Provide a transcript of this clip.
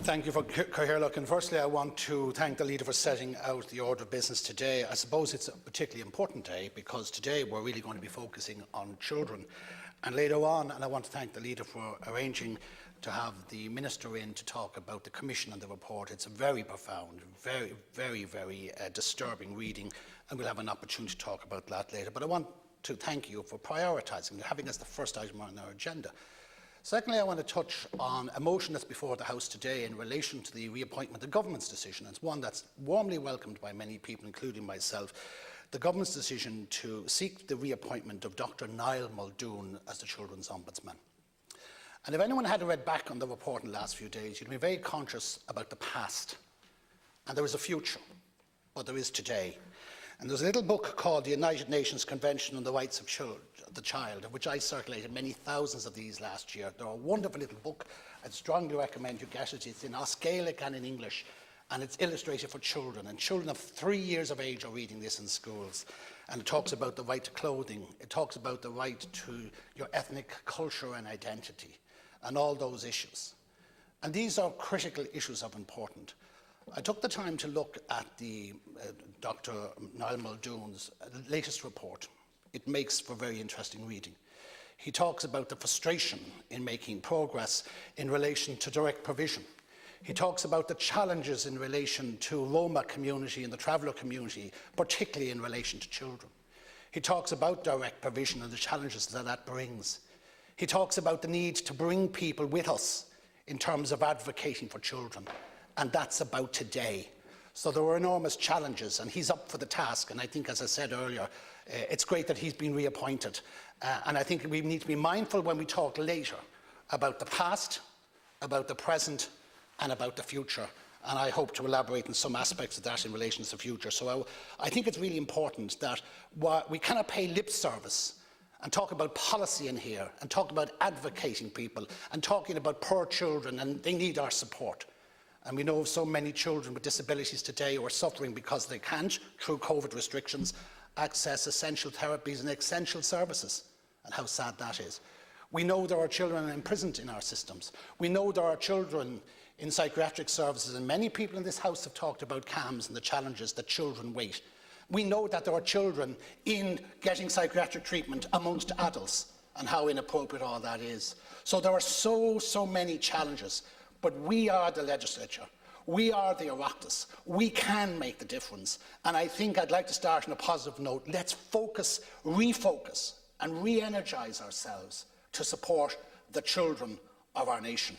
Thank you for Cathaoirleach. And firstly, I want to thank the Leader for setting out the order of business today. I suppose it's a particularly important day because today we're really going to be focusing on children. And later on, and I want to thank the Leader for arranging to have the Minister in to talk about the Commission and the report. It's a very profound, very disturbing reading, and we'll have an opportunity to talk about that later. But I want to thank you for prioritising, having as the first item on our agenda. Secondly, I want to touch on a motion that's before the House today in relation to the reappointment of the Government's decision. It's one that's warmly welcomed by many people, including myself. The Government's decision to seek the reappointment of Dr. Niall Muldoon as the Children's Ombudsman. And if anyone had read back on the report in the last few days, you'd be very conscious about the past. And there is a future, but there is today. And there's a little book called the United Nations Convention on the Rights of the Child, of which I circulated many thousands of these last year. They're a wonderful little book. I'd strongly recommend you get it. It's in Gaelic and in English, and it's illustrated for children. And children of 3 years of age are reading this in schools. And it talks about the right to clothing. It talks about the right to your ethnic culture and identity, and all those issues. And these are critical issues of importance. I took the time to look at the Dr. Niall Muldoon's latest report. It makes for very interesting reading. He talks about the frustration in making progress in relation to direct provision. He talks about the challenges in relation to Roma community and the traveller community, particularly in relation to children. He talks about direct provision and the challenges that that brings. He talks about the need to bring people with us in terms of advocating for children. And that's about today. So there were enormous challenges, and he's up for the task. And I think, as I said earlier, it's great that he's been reappointed. And I think we need to be mindful when we talk later about the past, about the present, and about the future. And I hope to elaborate on some aspects of that in relation to the future. So I think it's really important that we cannot pay lip service and talk about policy in here, and talk about advocating people, and talking about poor children, and they need our support. And we know of so many children with disabilities today who are suffering because they can't, through COVID restrictions, access essential therapies and essential services, and how sad that is. We know there are children imprisoned in our systems. We know there are children in psychiatric services, and many people in this House have talked about CAMHS and the challenges that children wait. We know that there are children in getting psychiatric treatment amongst adults, and how inappropriate all that is. So there are so many challenges. But we are the legislature. We are the Oireachtas. We can make the difference. And I think I'd like to start on a positive note. Let's focus, refocus, and re-energise ourselves to support the children of our nation.